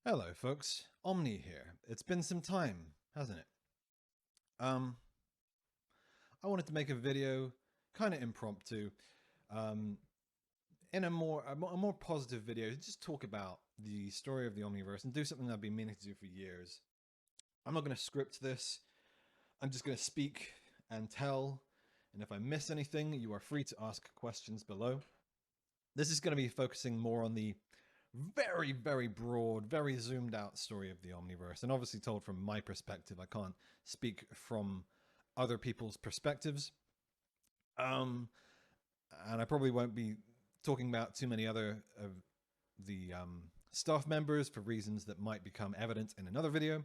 Hello, folks. Omni here. It's been some time, hasn't it? Um, I wanted to make a video, kind of impromptu, um, in a more positive video, to just talk about the story of the Omniverse and do something I've been meaning to do for years. I'm not going to script this. I'm just going to speak and tell. And if I miss anything, you are free to ask questions below. This is going to be focusing more on the very, very broad, very zoomed out story of the Omniverse, and obviously told from my perspective. I can't speak from other people's perspectives. Um, and I probably won't be talking about too many other of the staff members for reasons that might become evident in another video.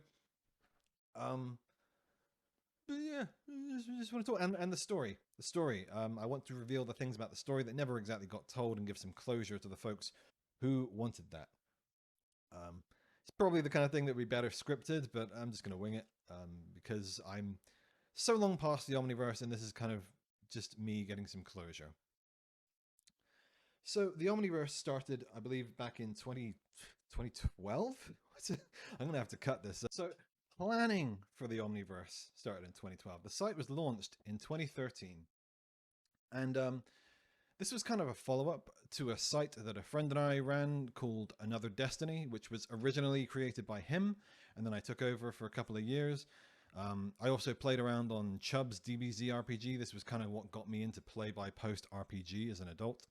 Um, but yeah, just want to talk and the story. The story. I want to reveal the things about the story that never exactly got told and give some closure to the folks who wanted that. It's probably the kind of thing that would be better scripted, but I'm just going to wing it because I'm so long past the Omniverse, and this is kind of just me getting some closure. So the Omniverse started, I believe, back in 2012. I'm going to have to cut this. So planning for the Omniverse started in 2012. The site was launched in 2013. And this was kind of a follow-up to a site that a friend and I ran called Another Destiny, which was originally created by him, and then I took over for a couple of years. I also played around on Chubb's DBZ RPG. This was kind of what got me into play-by-post RPG as an adult.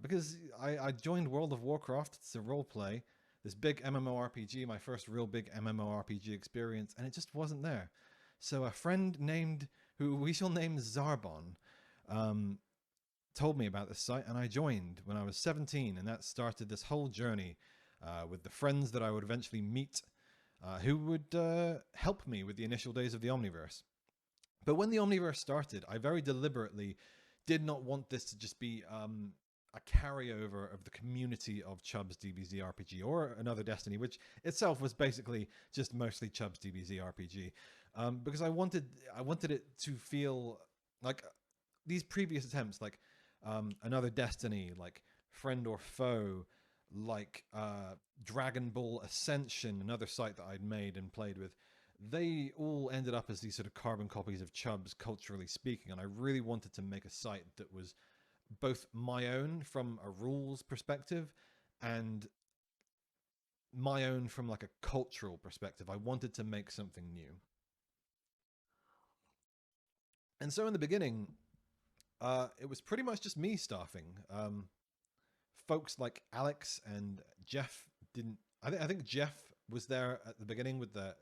Because I joined World of Warcraft to roleplay this big MMORPG, my first real big MMORPG experience, and it just wasn't there. So a friend who we shall name Zarbon, told me about this site, and I joined when I was 17, and that started this whole journey with the friends that I would eventually meet who would help me with the initial days of the Omniverse. But when the Omniverse started, I very deliberately did not want this to just be a carryover of the community of Chubb's DBZ RPG or Another Destiny, which itself was basically just mostly Chubb's DBZ RPG, because I wanted it to feel like these previous attempts, like Another Destiny, like Friend or Foe, like Dragon Ball Ascension, another site that I'd made and played with. They all ended up as these sort of carbon copies of Chubb's, culturally speaking, and I really wanted to make a site that was both my own from a rules perspective and my own from like a cultural perspective. I wanted to make something new. And so in the beginning, it was pretty much just me staffing. Folks like Alex and Jeff didn't. I think Jeff was there at the beginning with the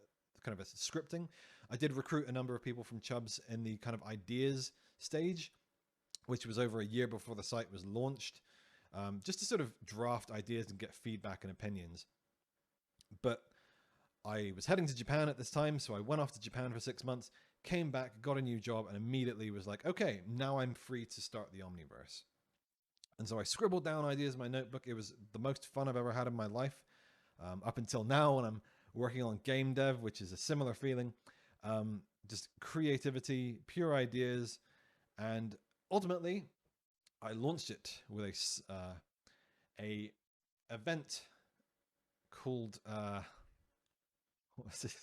kind of a scripting. I did recruit a number of people from Chubbs in the kind of ideas stage, which was over a year before the site was launched, just to sort of draft ideas and get feedback and opinions. But I was heading to Japan at this time, so I went off to Japan for 6 months, came back, got a new job, and immediately was like, okay, now I'm free to start the Omniverse. And so I scribbled down ideas in my notebook. It was the most fun I've ever had in my life, up until now when I'm working on game dev, which is a similar feeling. Just creativity, pure ideas, and ultimately, I launched it with a event called what was it?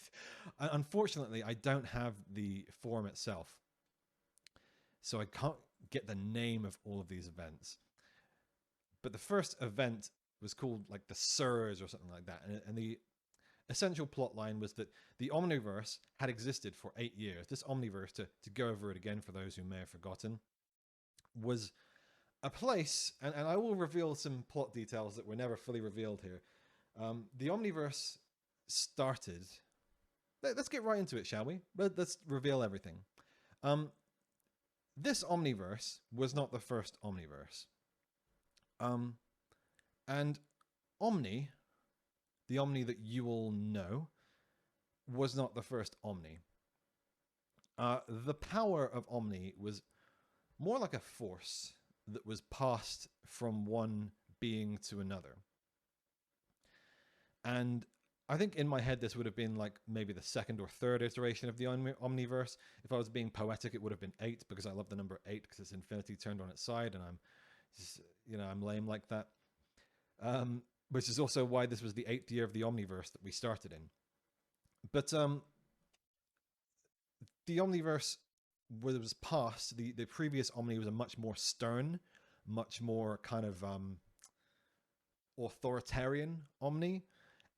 Unfortunately, I don't have the forum itself, so I can't get the name of all of these events. But the first event was called like the Surge or something like that, and the essential plot line was that the Omniverse had existed for 8 years. This Omniverse, to go over it again for those who may have forgotten, was a place, and I will reveal some plot details that were never fully revealed here. The Omniverse started. Let's get right into it, shall we? Let's reveal everything. Um, this Omniverse was not the first Omniverse. Um, and Omni, the Omni that you all know, was not the first Omni. The power of Omni was more like a force that was passed from one being to another. And I think in my head, this would have been like maybe the second or third iteration of the Omniverse. If I was being poetic, it would have been 8 because I love the number 8 because it's infinity turned on its side, and I'm just, I'm lame like that. which is also why this was the 8th year of the Omniverse that we started in. But the Omniverse was past. The previous Omni was a much more stern, much more kind of authoritarian Omni,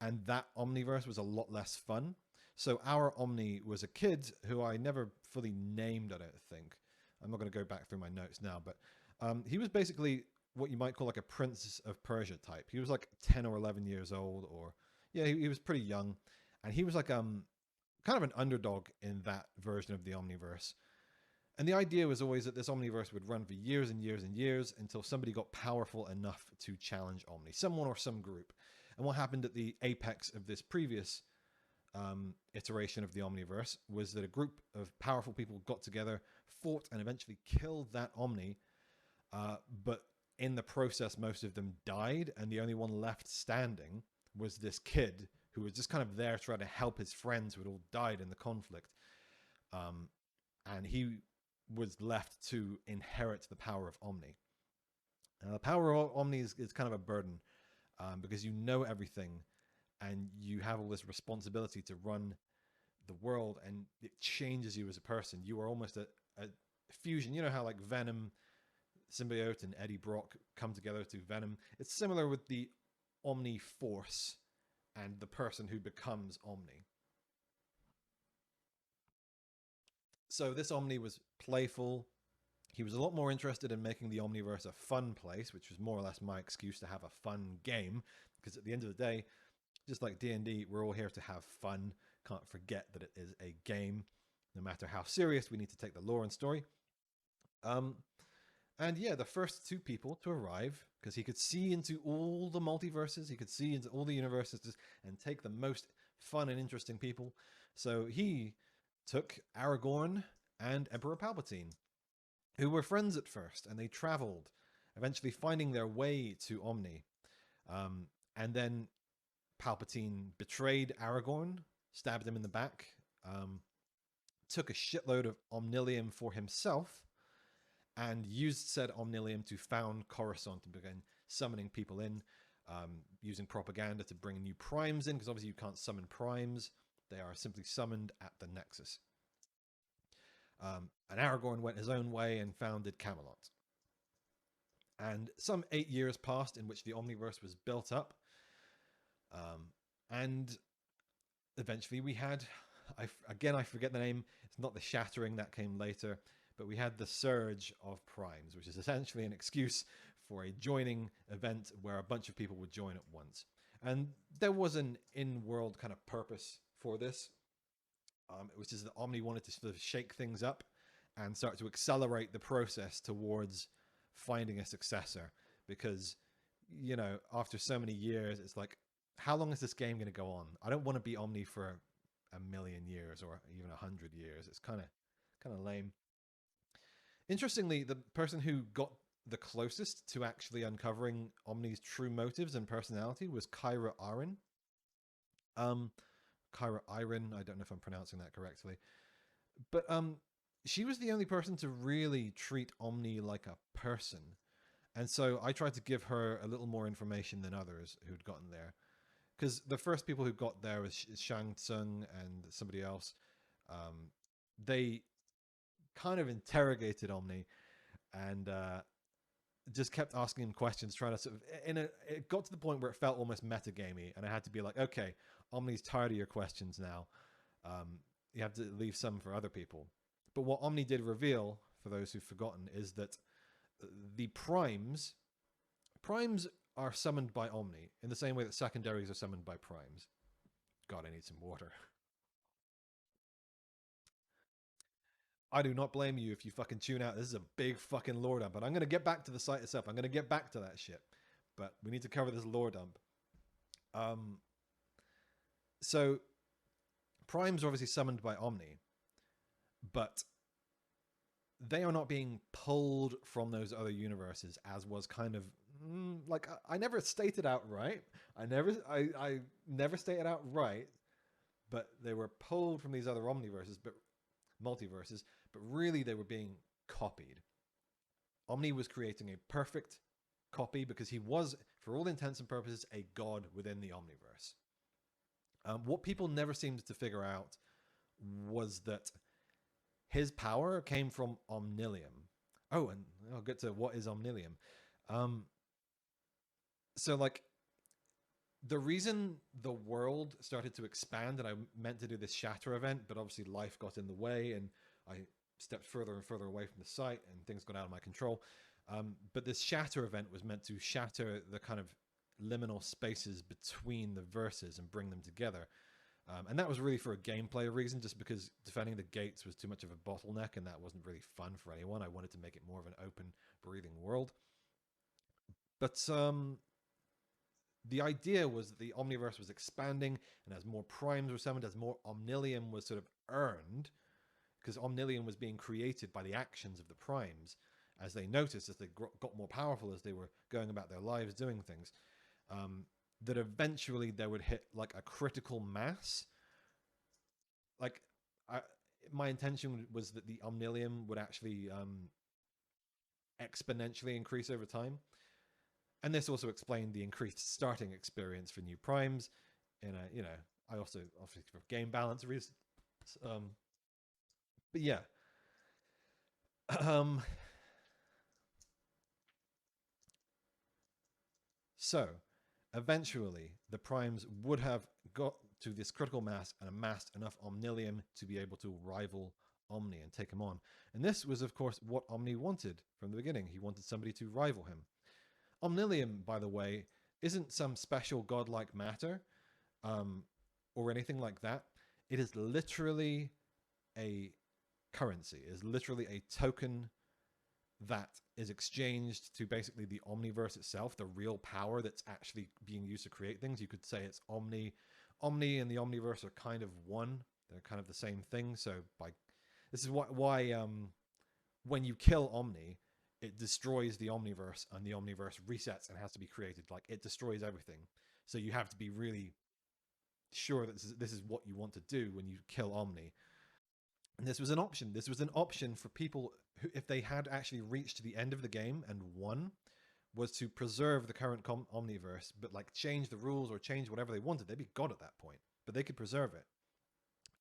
and that Omniverse was a lot less fun. So our Omni was a kid who I never fully named, I don't think. I'm not going to go back through my notes now, but he was basically what you might call like a Prince of Persia type. He was like 10 or 11 years old, or yeah, he was pretty young, and he was like kind of an underdog in that version of the Omniverse. And the idea was always that this Omniverse would run for years and years and years until somebody got powerful enough to challenge Omni, someone or some group. And what happened at the apex of this previous iteration of the Omniverse was that a group of powerful people got together, fought, and eventually killed that Omni. But in the process, most of them died, and the only one left standing was this kid who was just kind of there trying to help his friends who had all died in the conflict. And he was left to inherit the power of Omni. The power of Omni is kind of a burden because you know everything and you have all this responsibility to run the world, and it changes you as a person. You are almost a fusion. You know how like Venom, Symbiote, and Eddie Brock come together to Venom? It's similar with the Omni Force and the person who becomes Omni. So this Omni was playful. He was a lot more interested in making the Omniverse a fun place, which was more or less my excuse to have a fun game. Because at the end of the day, just like D&D, we're all here to have fun. Can't forget that it is a game. No matter how serious we need to take the lore and story. And yeah, the first two people to arrive, because he could see into all the multiverses, he could see into all the universes and take the most fun and interesting people. So he took Aragorn and Emperor Palpatine, who were friends at first, and they traveled, eventually finding their way to Omni. And then Palpatine betrayed Aragorn, stabbed him in the back, took a shitload of Omnilium for himself, and used said Omnilium to found Coruscant and begin summoning people in, using propaganda to bring new primes in, because obviously you can't summon primes. They are simply summoned at the Nexus. And Aragorn went his own way and founded Camelot. And some 8 years passed in which the Omniverse was built up. And eventually we had, I forget the name, it's not the Shattering, that came later, but we had the Surge of Primes, which is essentially an excuse for a joining event where a bunch of people would join at once. And there was an in-world kind of purpose for this. It was just that Omni wanted to sort of shake things up and start to accelerate the process towards finding a successor. Because, you know, after so many years, it's like, how long is this game going to go on? I don't want to be Omni for a million years or even 100 years. It's kind of lame. Interestingly, the person who got the closest to actually uncovering Omni's true motives and personality was Kyra Arryn. Kyra Iryn, I don't know if I'm pronouncing that correctly. But she was the only person to really treat Omni like a person. And so I tried to give her a little more information than others who'd gotten there. Because the first people who got there was Shang Tsung and somebody else. They kind of interrogated Omni and just kept asking him questions, trying to sort of, it got to the point where it felt almost metagamey, and I had to be like, okay, Omni's tired of your questions now. You have to leave some for other people. But what Omni did reveal, for those who've forgotten, is that the primes are summoned by Omni in the same way that secondaries are summoned by primes. God, I need some water. I do not blame you if you fucking tune out. This is a big fucking lore dump. But I'm going to get back to the site itself. I'm going to get back to that shit. But we need to cover this lore dump. So, primes are obviously summoned by Omni. But they are not being pulled from those other universes, as was kind of... like, I never stated outright. I never stated outright. But they were pulled from these other multiverses, but really they were being copied. Omni was creating a perfect copy because he was, for all intents and purposes, a god within the Omniverse. What people never seemed to figure out was that his power came from Omnilium. Oh, and I'll get to what is Omnilium. So, like, the reason the world started to expand, and I meant to do this shatter event, but obviously life got in the way, and I stepped further and further away from the site, and things got out of my control. But this shatter event was meant to shatter the kind of liminal spaces between the verses and bring them together. And that was really for a gameplay reason, just because defending the gates was too much of a bottleneck, and that wasn't really fun for anyone. I wanted to make it more of an open, breathing world. But the idea was that the Omniverse was expanding, and as more primes were summoned, as more Omnilium was sort of earned, because Omnilium was being created by the actions of the primes, as they noticed, as they got more powerful, as they were going about their lives doing things, that eventually they would hit like a critical mass. Like, my intention was that the Omnilium would actually exponentially increase over time. And this also explained the increased starting experience for new primes. And, I also, obviously, for game balance reasons. But yeah. So, eventually, the primes would have got to this critical mass and amassed enough Omnilium to be able to rival Omni and take him on. And this was, of course, what Omni wanted from the beginning. He wanted somebody to rival him. Omnilium, by the way, isn't some special godlike matter or anything like that. It is literally a currency. It is literally a token that is exchanged to basically the Omniverse itself, the real power that's actually being used to create things. You could say it's Omni. Omni and the Omniverse are kind of one. They're kind of the same thing. So this is why when you kill Omni, it destroys the Omniverse, and the Omniverse resets and has to be created. Like, it destroys everything. So you have to be really sure that this is what you want to do when you kill Omni. And this was an option. This was an option for people who, if they had actually reached the end of the game and won, was to preserve the current Omniverse, but like change the rules or change whatever they wanted. They'd be God at that point, but they could preserve it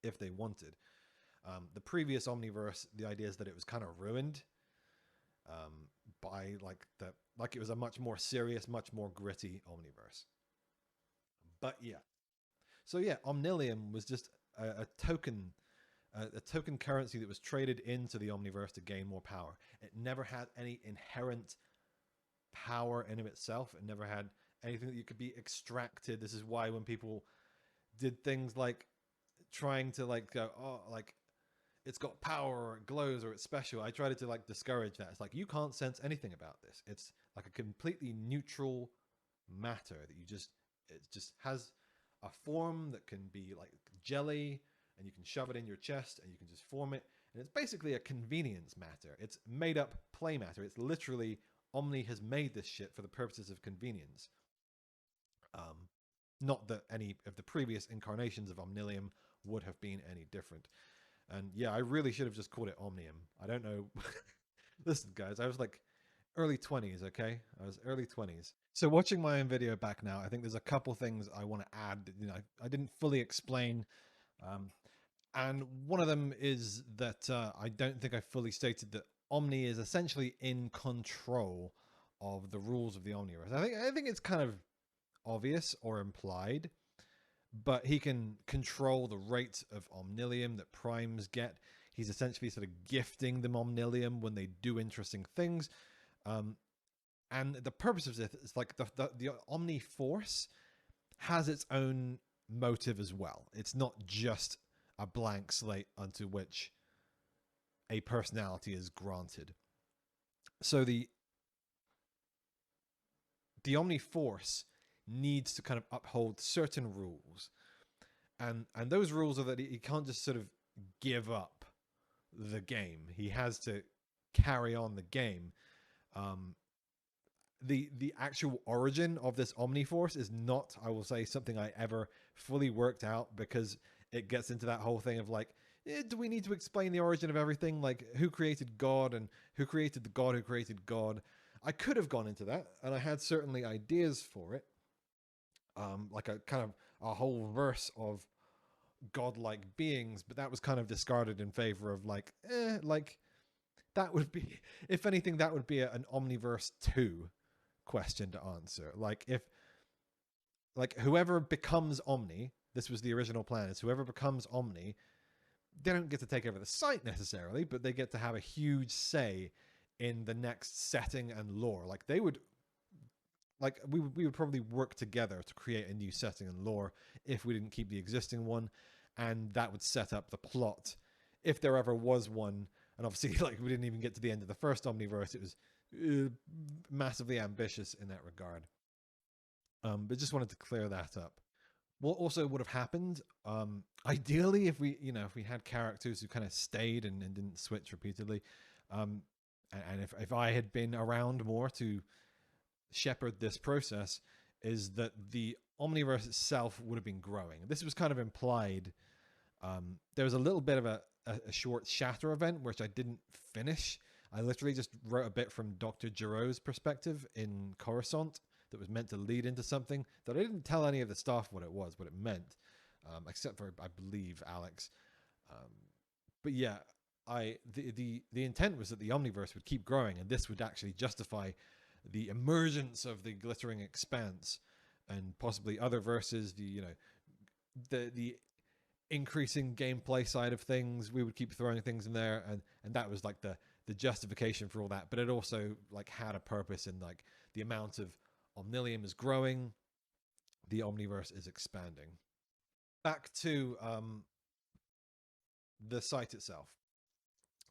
if they wanted. The previous Omniverse, the idea is that it was kind of ruined by like it was a much more serious, much more gritty Omniverse. But yeah, so yeah, Omnilium was just a token currency that was traded into the Omniverse to gain more power. It never had any inherent power in of itself. It never had anything that you could be extracted. This is why when people did things like trying to like go, oh, like it's got power or it glows or it's special, I tried to like discourage that. It's like, you can't sense anything about this. It's like a completely neutral matter that it just has a form that can be like jelly, and you can shove it in your chest and you can just form it. And it's basically a convenience matter. It's made up play matter. It's literally Omni has made this shit for the purposes of convenience. Not that any of the previous incarnations of Omnilium would have been any different. And yeah, I really should have just called it Omnium. I don't know. Listen, guys, I was like early 20s, okay? I was early 20s. So watching my own video back now, I think there's a couple things I want to add that, I didn't fully explain. And one of them is that I don't think I fully stated that Omni is essentially in control of the rules of the Omniverse. I think it's kind of obvious or implied, but he can control the rate of Omnilium that primes get. He's essentially sort of gifting them Omnilium when they do interesting things. And the purpose of this is like the Omni Force has its own motive as well. It's not just a blank slate unto which a personality is granted. So the Omni Force needs to kind of uphold certain rules, and those rules are that he can't just sort of give up the game. He has to carry on the game. The actual origin of this Omniforce is not, I will say, something I ever fully worked out, because it gets into that whole thing of like, do we need to explain the origin of everything? Like, who created God and who created the God who created God? I could have gone into that, and I had certainly ideas for it, like a kind of a whole verse of godlike beings, but that was kind of discarded in favor of like that would be, if anything, that would be an Omniverse 2 question to answer. Like if like whoever becomes Omni, this was the original plan, is whoever becomes Omni, they don't get to take over the site necessarily, but they get to have a huge say in the next setting and lore. Like they would, like we would probably work together to create a new setting and lore if we didn't keep the existing one, and that would set up the plot if there ever was one. And obviously, like we didn't even get to the end of the first Omniverse. It was massively ambitious in that regard. But just wanted to clear that up. What also would have happened, ideally, if we, if we had characters who kind of stayed and didn't switch repeatedly, and if I had been around more to shepherd this process, is that the Omniverse itself would have been growing. This was kind of implied. There was a little bit of a short Shatter event, which I didn't finish. I literally just wrote a bit from Dr. Giroux's perspective in Coruscant that was meant to lead into something that I didn't tell any of the staff what it was, what it meant, except for, I believe, Alex. But yeah, the intent was that the Omniverse would keep growing, and this would actually justify the emergence of the glittering expanse and possibly other verses. The increasing gameplay side of things, we would keep throwing things in there, and that was like the justification for all that. But it also like had a purpose in like the amount of Omnilium is growing, the Omniverse is expanding. Back to the site itself.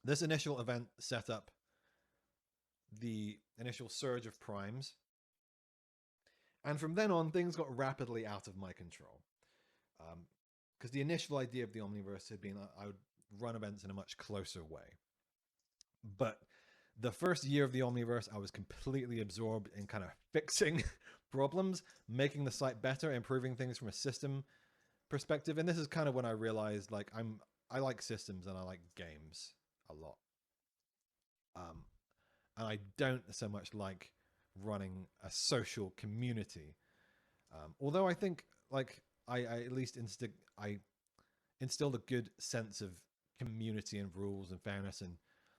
This initial event set up the initial surge of primes, and from then on, things got rapidly out of my control. Because the initial idea of the Omniverse had been I would run events in a much closer way. But the first year of the Omniverse, I was completely absorbed in kind of fixing problems, making the site better, improving things from a system perspective. And this is kind of when I realized like I like systems and I like games a lot. And I don't so much like running a social community. Although I think like I at least I instilled a good sense of community and rules and fairness, and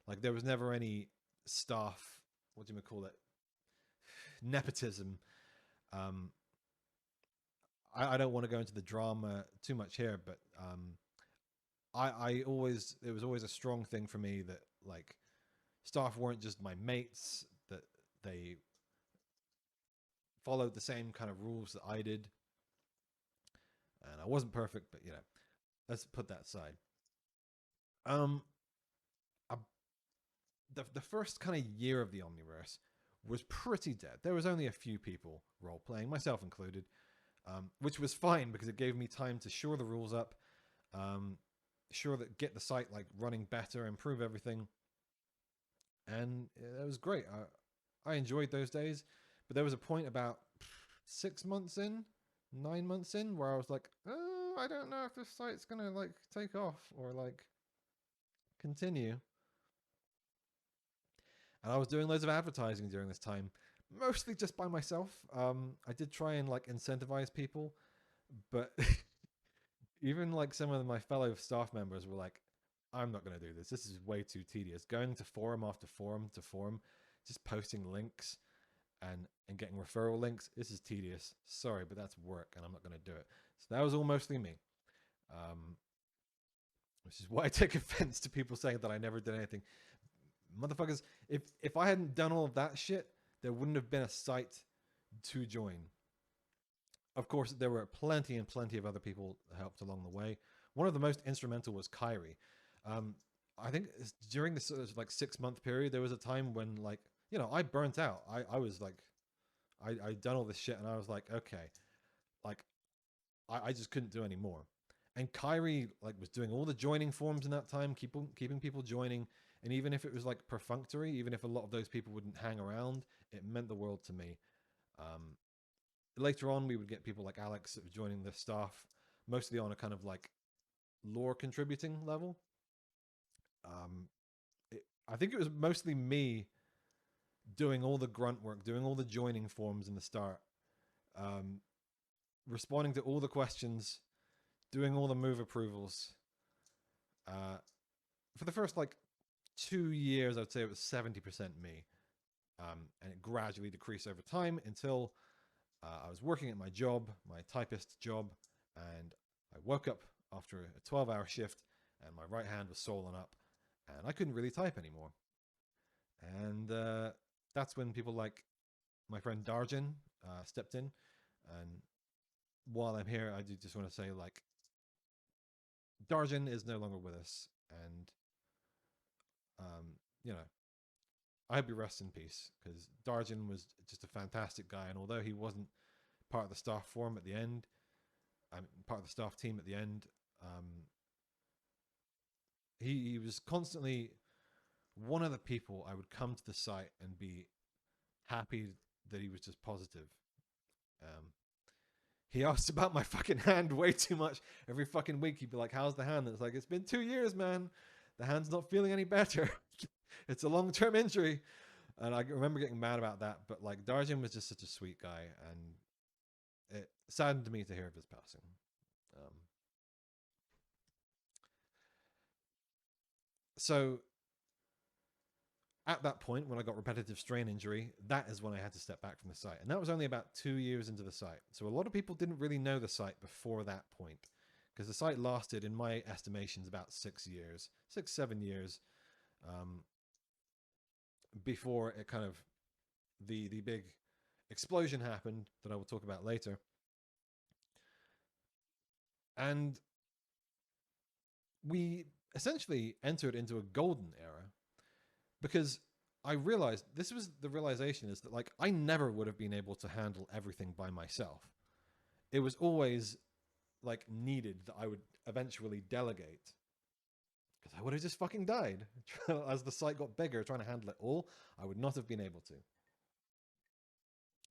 like there was never any staff, what do you call it, nepotism. I don't want to go into the drama too much here, but I always, it was always a strong thing for me that like staff weren't just my mates, that they followed the same kind of rules that I did. And I wasn't perfect, but let's put that aside. Um, the first kind of year of the Omniverse was pretty dead. There was only a few people role playing, myself included, which was fine because it gave me time to shore the rules up, sure that get the site like running better, improve everything, and it was great. I enjoyed those days, but there was a point about 6 months in, 9 months in, where I was like, oh, I don't know if this site's gonna like take off or like continue. And I was doing loads of advertising during this time, mostly just by myself. I did try and like incentivize people, but even like some of my fellow staff members were like, I'm not going to do this. This is way too tedious. Going to forum after forum to forum, just posting links and getting referral links. This is tedious. Sorry, but that's work and I'm not going to do it. So that was all mostly me. Which is why I take offense to people saying that I never did anything. Motherfuckers, if I hadn't done all of that shit, there wouldn't have been a site to join. Of course, there were plenty and plenty of other people that helped along the way. One of the most instrumental was Kyrie. I think during this sort of like 6-month period, there was a time when like, I burnt out. I was like, I'd done all this shit and I was like, okay, like I just couldn't do any more. And Kyrie like was doing all the joining forms in that time, keeping people joining. And even if it was like perfunctory, even if a lot of those people wouldn't hang around, it meant the world to me. Later on, we would get people like Alex joining the staff, mostly on a kind of like lore contributing level. I think it was mostly me doing all the grunt work, doing all the joining forms in the start, um, responding to all the questions, doing all the move approvals. Uh, for the first like 2 years, I'd say it was 70% me, and it gradually decreased over time until I was working at my job, my typist job, and I woke up after a 12-hour shift, and my right hand was swollen up, and I couldn't really type anymore. And that's when people like my friend Darjan stepped in. And while I'm here, I do just want to say, like, Darjan is no longer with us, and you know, I hope he rests in peace, because Darjan was just a fantastic guy, and although he wasn't part of the staff forum at the end, I'm part of the staff team at the end. He was constantly one of the people I would come to the site and be happy that he was just positive. Um, he asked about my fucking hand way too much. Every fucking week he'd be like, "How's the hand?" And it's like, "It's been 2 years, man. The hand's not feeling any better. It's a long-term injury." And I remember getting mad about that. But like, Darjan was just such a sweet guy, and it saddened me to hear of his passing. Um, so at that point, when I got repetitive strain injury, that is when I had to step back from the site. And that was only about 2 years into the site. So a lot of people didn't really know the site before that point, because the site lasted, in my estimations, about 6 years, 7 years, um, before it kind of, the big explosion happened that I will talk about later. And we essentially entered into a golden era, because I realized, this was the realization, is that like, I never would have been able to handle everything by myself. It was always like needed that I would eventually delegate, because I would have just fucking died as the site got bigger. Trying to handle it all, I would not have been able to.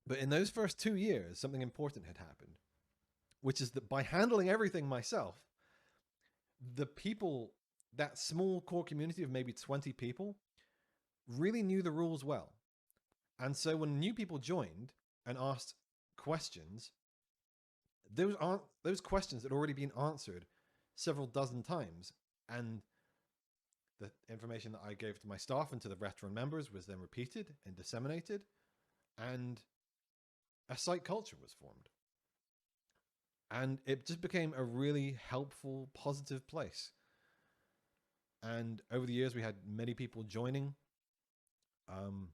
But in those first 2 years, something important had happened, which is that by handling everything myself, the people, that small core community of maybe 20 people, really knew the rules well. And so when new people joined and asked questions, those questions had already been answered several dozen times, and the information that I gave to my staff and to the veteran members was then repeated and disseminated, and a site culture was formed. And it just became a really helpful, positive place. And over the years, we had many people joining. Um,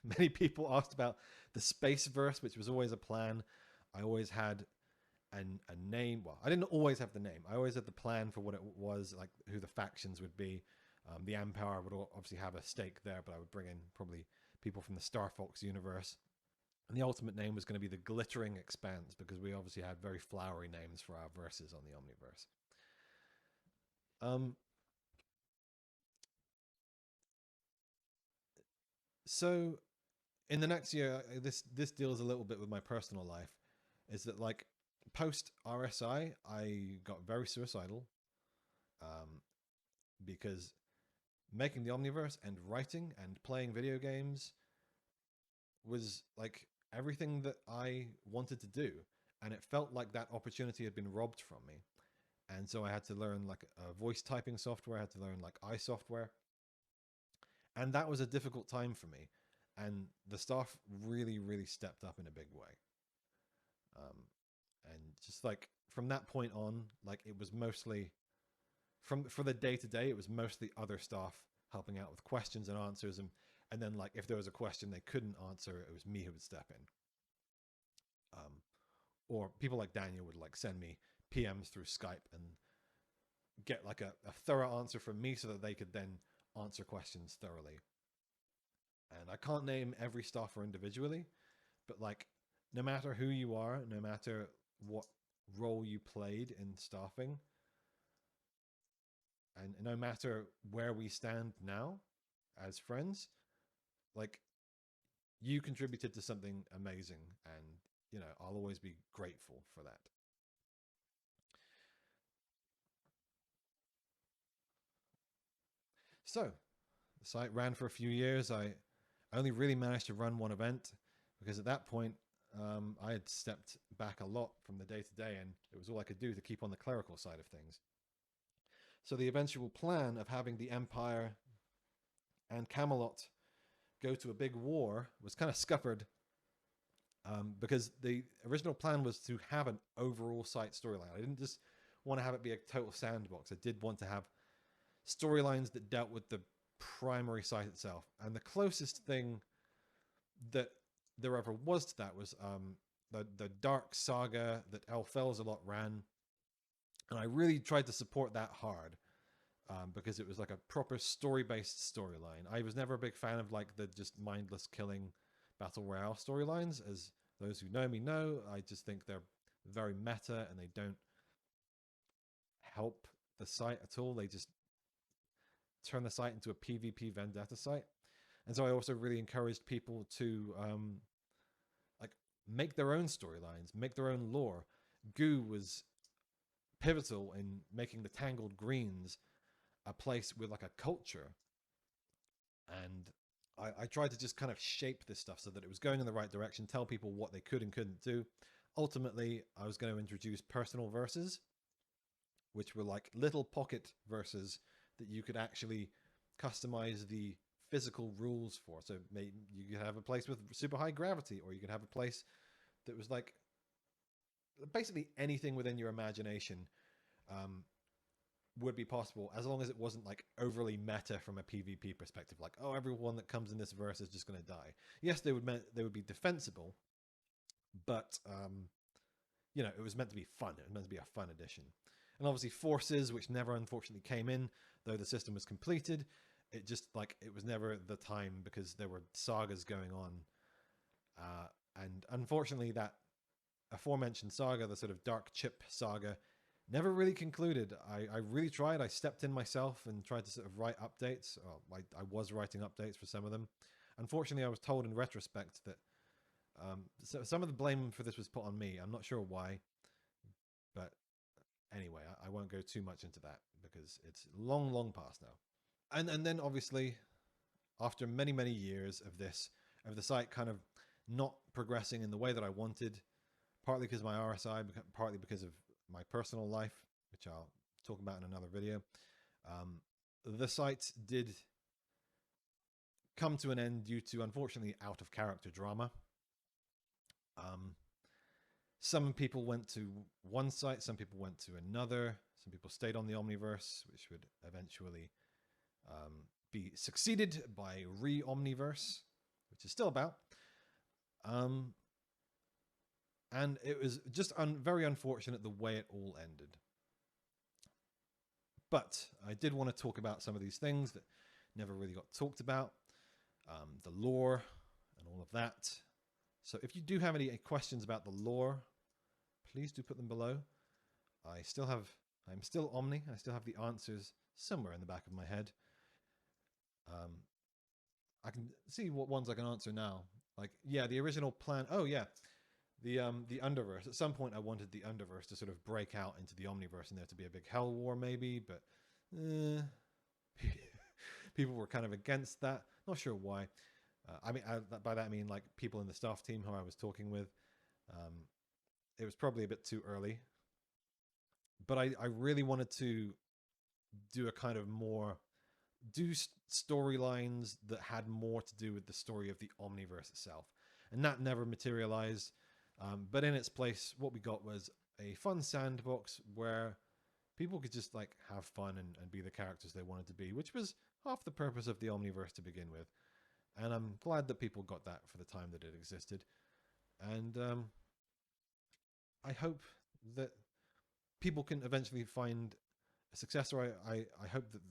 many people asked about the space verse, which was always a plan. I always had a name. Well, I didn't always have the name. I always had the plan for what it was, like who the factions would be. The Empire would obviously have a stake there, but I would bring in probably people from the Star Fox universe. And the ultimate name was going to be the Glittering Expanse, because we obviously had very flowery names for our verses on the Omniverse. So in the next year, this deals a little bit with my personal life. Is that like, post RSI, I got very suicidal, because making the Omniverse and writing and playing video games was like everything that I wanted to do, and it felt like that opportunity had been robbed from me. And so I had to learn like a voice typing software. I had to learn like iSoftware, and that was a difficult time for me. And the staff really, really stepped up in a big way. Um, and just like from that point on, like it was mostly for the day to day, it was mostly other staff helping out with questions and answers, and then like if there was a question they couldn't answer, it was me who would step in. Um, or people like Daniel would like send me PMs through Skype and get like a thorough answer from me so that they could then answer questions thoroughly. And I can't name every staffer individually, but like no matter who you are, no matter what role you played in staffing, and no matter where we stand now as friends, like you contributed to something amazing, and you know, I'll always be grateful for that. So the site ran for a few years. I I only really managed to run one event because at that point I had stepped back a lot from the day-to-day, and it was all I could do to keep on the clerical side of things. So the eventual plan of having the Empire and Camelot go to a big war was kind of scuppered, because the original plan was to have an overall site storyline. I didn't just want to have it be a total sandbox. I did want to have storylines that dealt with the primary site itself. And the closest thing that there ever was to that was the Dark Saga that Elfelzalot ran. And I really tried to support that hard, because it was like a proper story-based storyline. I was never a big fan of like the just mindless killing battle royale storylines. As those who know me know, I just think they're very meta and they don't help the site at all. They just turn the site into a PvP vendetta site. And so I also really encouraged people to like make their own storylines, make their own lore. Goo was pivotal in making the Tangled Greens a place with like a culture, and I tried to just kind of shape this stuff so that it was going in the right direction, tell people what they could and couldn't do. Ultimately, I was going to introduce personal verses, which were like little pocket verses that you could actually customize the physical rules for. So maybe you could have a place with super high gravity, or you could have a place that was like basically anything within your imagination would be possible, as long as it wasn't like overly meta from a PvP perspective. Like, oh, everyone that comes in this verse is just going to die. Yes, they would be defensible, but you know, it was meant to be fun. It was meant to be a fun addition. And obviously forces, which never unfortunately came in, though the system was completed. It just like, it was never the time because there were sagas going on. And unfortunately that aforementioned saga, the sort of Dark Chip saga, never really concluded. I really tried. I stepped in myself and tried to sort of write updates. I was writing updates for some of them. Unfortunately, I was told in retrospect that so some of the blame for this was put on me. I'm not sure why, but anyway, I won't go too much into that because it's long, long past now. And then obviously, after many, many years of this, of the site kind of not progressing in the way that I wanted, partly because of my RSI, partly because of my personal life, which I'll talk about in another video, the site did come to an end due to, unfortunately, out of character drama. Some people went to one site, some people went to another, some people stayed on the Omniverse, which would eventually be succeeded by Omniverse, which is still about. And it was just very unfortunate the way it all ended. But I did want to talk about some of these things that never really got talked about, the lore and all of that. So if you do have any questions about the lore, please do put them below. I'm still Omni. I still have the answers somewhere in the back of my head. I can see what ones I can answer now. Like, yeah, the original plan. Oh yeah, the Underverse. At some point, I wanted the Underverse to sort of break out into the Omniverse and there to be a big Hell War, maybe. But people were kind of against that. Not sure why. I mean, by that I mean like people in the staff team who I was talking with. It was probably a bit too early, but I really wanted to do a kind of more storylines that had more to do with the story of the Omniverse itself, and that never materialized. But in its place, what we got was a fun sandbox where people could just like have fun and be the characters they wanted to be, which was half the purpose of the Omniverse to begin with. And I'm glad that people got that for the time that it existed. And I hope that people can eventually find a successor. I hope that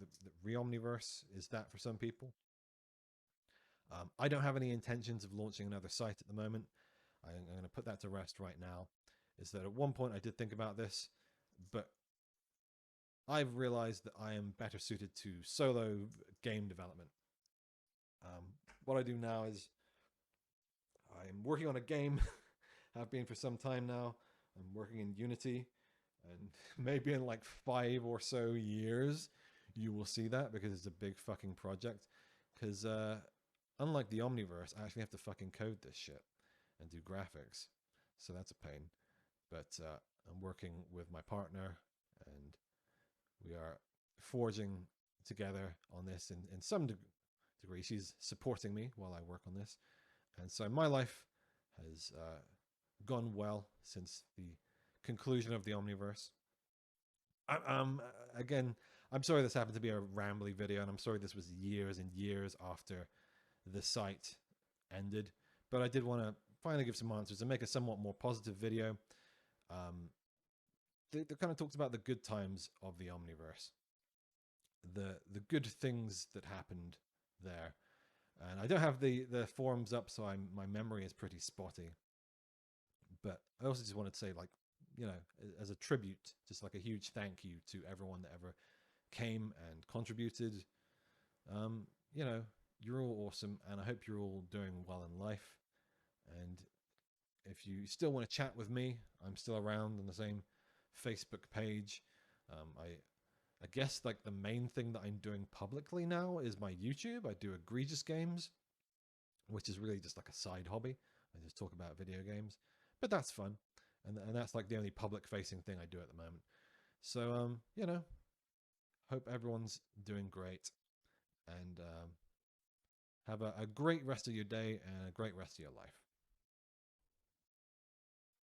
the Omniverse is that for some people. I don't have any intentions of launching another site at the moment. I'm going to put that to rest right now. Is that at one point I did think about this, but I've realized that I am better suited to solo game development. What I do now is I'm working on a game, have been for some time now. I'm working in Unity, and maybe in like 5 or so years, you will see that because it's a big fucking project. Because unlike the Omniverse, I actually have to fucking code this shit and do graphics. So that's a pain. But I'm working with my partner, and we are forging together on this in some degree. She's supporting me while I work on this. And so my life has gone well since the conclusion of the Omniverse. Again, I'm sorry this happened to be a rambly video, and I'm sorry this was years and years after the site ended. But I did want to finally give some answers and make a somewhat more positive video. They kind of talked about the good times of the Omniverse, the good things that happened there. And I don't have the forums up, so my memory is pretty spotty. But I also just wanted to say, like, you know, as a tribute, just like a huge thank you to everyone that ever came and contributed. You know, you're all awesome, and I hope you're all doing well in life. And if you still want to chat with me, I'm still around on the same Facebook page. I guess like the main thing that I'm doing publicly now is my YouTube. I do egregious games, which is really just like a side hobby. I just talk about video games, but that's fun, and that's like the only public facing thing I do at the moment. So you know, hope everyone's doing great, and have a great rest of your day and a great rest of your life.